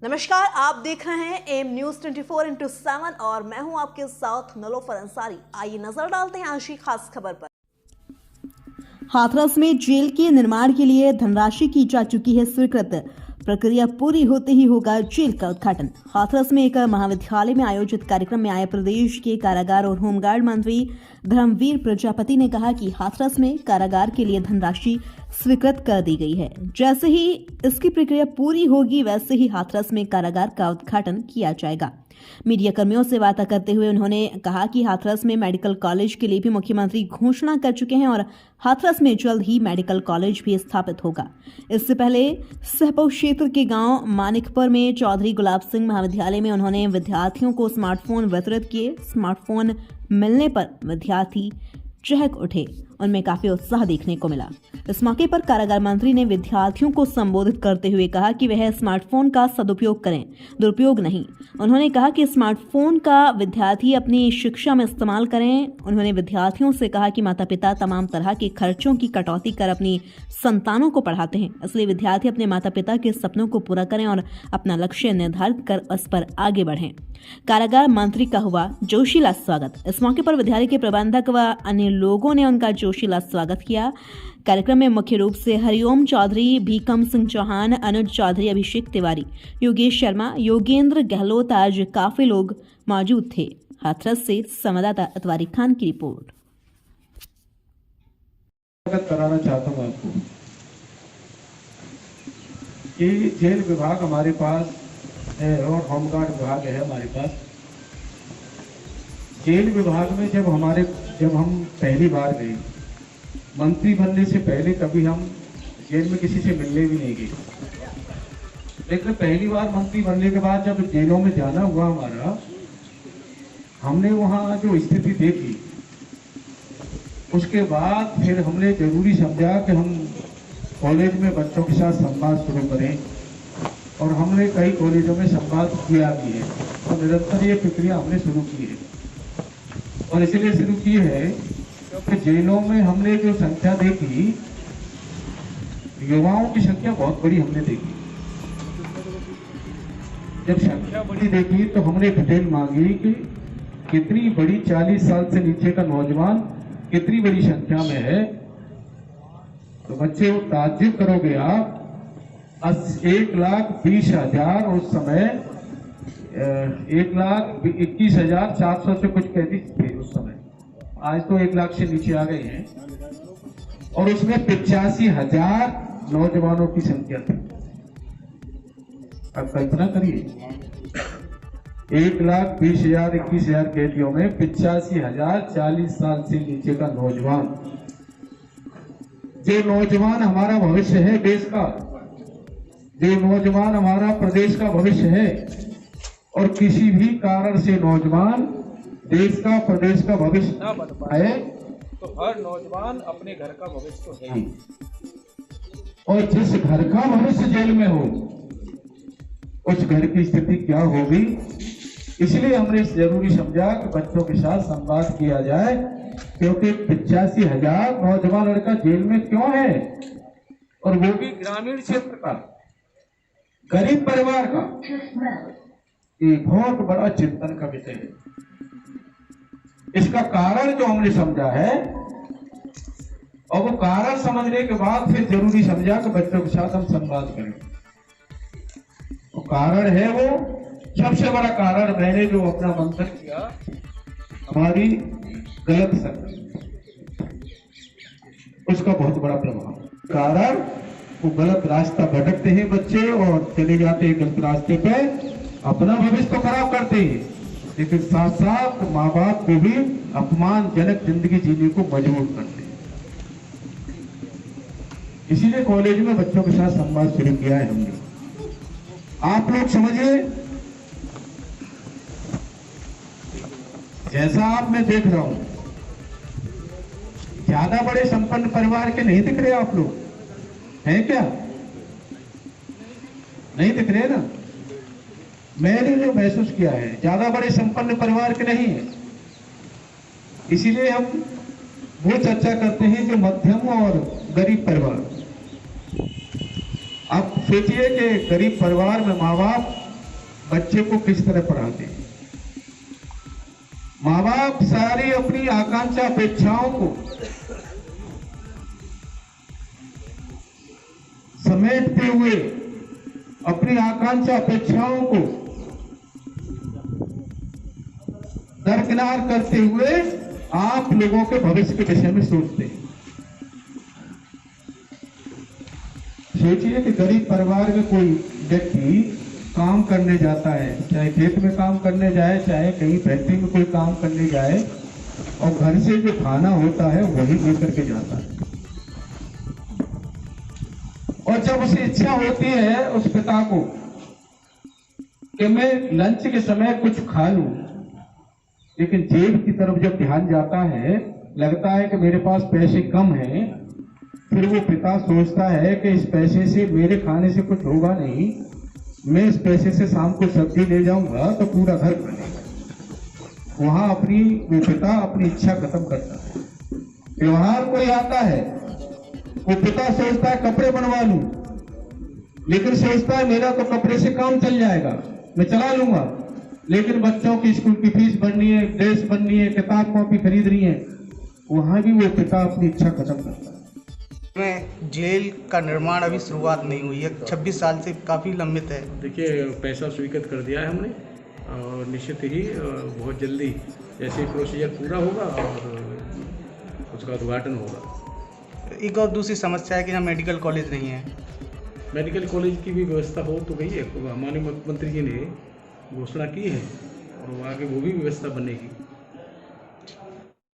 नमस्कार, आप देख रहे हैं एम न्यूज 24/7 और मैं हूं आपके साथ नलोफर अंसारी। आइए नजर डालते हैं आज की खास खबर पर। हाथरस में जेल के निर्माण के लिए धनराशि की जा चुकी है स्वीकृत। प्रक्रिया पूरी होते ही होगा जेल का उद्घाटन। हाथरस में एक महाविद्यालय में आयोजित कार्यक्रम में आए प्रदेश के कारागार और होमगार्ड मंत्री धर्मवीर प्रजापति ने कहा कि हाथरस में कारागार के लिए धनराशि स्वीकृत कर दी गई है। जैसे ही इसकी प्रक्रिया पूरी होगी वैसे ही हाथरस में कारागार का उद्घाटन किया जाएगा। मीडिया कर्मियों से वार्ता करते हुए उन्होंने कहा कि हाथरस में मेडिकल कॉलेज के लिए भी मुख्यमंत्री घोषणा कर चुके हैं और हाथरस में जल्द ही मेडिकल कॉलेज भी स्थापित होगा। इससे पहले सहपौ क्षेत्र के गांव मानिकपुर में चौधरी गुलाब सिंह महाविद्यालय में उन्होंने विद्यार्थियों को स्मार्टफोन वितरित किए। स्मार्टफोन मिलने पर विद्यार्थी चहक उठे, उनमें काफी उत्साह देखने को मिला। इस मौके पर कारागार मंत्री ने विद्यार्थियों को संबोधित करते हुए कहा कि वह स्मार्टफोन का सदुपयोग करें, दुरुपयोग नहीं। उन्होंने कहा कि स्मार्टफोन का विद्यार्थी अपनी शिक्षा में इस्तेमाल करें। उन्होंने विद्यार्थियों से कहा कि माता पिता तमाम तरह के खर्चों की कटौती कर अपनी संतानों को पढ़ाते हैं, इसलिए विद्यार्थी अपने माता पिता के सपनों को पूरा करें और अपना लक्ष्य निर्धारित कर उस पर आगे बढ़ें। कारागार मंत्री का हुआ जोशीला स्वागत। इस मौके पर विद्यालय के प्रबंधक व अन्य लोगों ने उनका जोशीला स्वागत किया। कार्यक्रम में मुख्य रूप से हरिओम चौधरी, भीकम सिंह चौहान, अनुज चौधरी, अभिषेक तिवारी, योगेश शर्मा, योगेंद्र गहलोत आज काफी लोग मौजूद थे। हाथरस से संवाददाता अतवारी खान की रिपोर्ट। कराना चाहता हूँ आपको कि जेल विभाग हमारे पास है और होमगार्ड विभाग है हमारे पास। जेल विभाग में जब हम पहली बार गए, मंत्री बनने से पहले कभी हम जेल में किसी से मिलने भी नहीं गए, लेकिन पहली बार मंत्री बनने के बाद जब जेलों में जाना हुआ हमारा, हमने वहाँ जो स्थिति देखी, उसके बाद फिर हमने जरूरी समझा कि हम कॉलेज में बच्चों के साथ संवाद शुरू करें और हमने कई कॉलेजों में संवाद किया भी है और निरंतर ये प्रक्रिया हमने शुरू की है। और इसलिए शुरू की है क्योंकि जेलों में हमने जो संख्या देखी, युवाओं की संख्या बहुत बड़ी हमने देखी। जब संख्या बड़ी देखी तो हमने डिटेल मांगी कि कितनी बड़ी 40 साल से नीचे का नौजवान कितनी बड़ी संख्या में है। तो बच्चे वो ताज्जुब करोगे आप, 1,20,000 उस समय 1,21,400 से कुछ कैदी थे उस समय। आज तो 1 लाख से नीचे आ गए हैं और उसमें 85,000 नौजवानों की संख्या थी। अब कल्पना करिए, 1,20,000 21,000 कैदियों में 85,000 40 साल से नीचे का नौजवान। जो नौजवान हमारा भविष्य है देश का, जो नौजवान हमारा प्रदेश का भविष्य है, और किसी भी कारण से नौजवान देश का प्रदेश का भविष्य न बन पाए तो हर नौजवान अपने घर का भविष्य तो है ही, और जिस घर का भविष्य जेल में हो उस घर की स्थिति क्या होगी। इसलिए हमने जरूरी समझा कि बच्चों के साथ संवाद किया जाए, क्योंकि 85,000 नौजवान लड़का जेल में क्यों है, और वो भी ग्रामीण क्षेत्र का, गरीब परिवार का। एक बहुत बड़ा चिंतन का विषय है। इसका कारण जो हमने समझा है, और वो कारण समझने के बाद फिर जरूरी समझा कि बच्चों के साथ हम संवाद करें। तो कारण है वो सबसे बड़ा कारण, मैंने जो अपना मंथन किया, हमारी गलत संगत, उसका बहुत बड़ा प्रभाव। कारण वो गलत रास्ता भटकते हैं बच्चे और चले जाते हैं गलत रास्ते पे, अपना भविष्य तो खराब करते हैं, लेकिन साथ साथ माँ बाप को भी अपमानजनक जिंदगी जीने को मजबूर करते हैं। इसीलिए कॉलेज में बच्चों के साथ संवाद शुरू किया है हमने। आप लोग समझिए, जैसा आप मैं देख रहा हूं, ज्यादा बड़े संपन्न परिवार के नहीं दिख रहे आप लोग, हैं क्या? नहीं दिख रहे ना? मैंने जो महसूस किया है, ज्यादा बड़े संपन्न परिवार के नहीं है। इसीलिए हम वो चर्चा करते हैं जो मध्यम और गरीब परिवार। आप सोचिए कि गरीब परिवार में माँ बाप बच्चे को किस तरह पढ़ाते हैं। माँ बाप सारी अपनी आकांक्षा अपेक्षाओं को समेटते हुए, अपनी आकांक्षा अपेक्षाओं को दरकिनार करते हुए आप लोगों के भविष्य के विषय में सोचते हैं। सोचिए कि गरीब परिवार में कोई व्यक्ति काम करने जाता है, चाहे खेत में काम करने जाए, चाहे कहीं फैक्ट्री में कोई काम करने जाए, और घर से जो खाना होता है वही लेकर के जाता है। और जब उसे इच्छा होती है उस पिता को कि मैं लंच के समय कुछ खा लूं, लेकिन जेब की तरफ जब ध्यान जाता है, लगता है कि मेरे पास पैसे कम हैं, फिर वो पिता सोचता है कि इस पैसे से मेरे खाने से कुछ होगा नहीं, मैं इस पैसे से शाम को सब्जी ले जाऊंगा तो पूरा घर बनेगा। वहां वो पिता अपनी इच्छा खत्म करता है। त्योहार कोई आता है, वो पिता सोचता है कपड़े बनवा लूं, लेकिन सोचता है मेरा तो कपड़े से काम चल जाएगा, मैं चला लूंगा, लेकिन बच्चों की स्कूल की फीस भरनी है, ड्रेस बननी है, किताब कॉपी खरीदनी है, वहां भी वो पिता अपनी इच्छा खत्म करता है। में जेल का निर्माण अभी शुरुआत नहीं हुई है, 26 साल से काफ़ी लंबित है। देखिए, पैसा स्वीकृत कर दिया है हमने, और निश्चित ही बहुत जल्दी जैसे प्रोसीजर पूरा होगा और उसका उद्घाटन होगा। एक और दूसरी समस्या है कि यहाँ मेडिकल कॉलेज नहीं है। मेडिकल कॉलेज की भी व्यवस्था हो तो गई है, हमारे मुख्यमंत्री जी ने घोषणा की है, और आगे वो भी व्यवस्था बनेगी।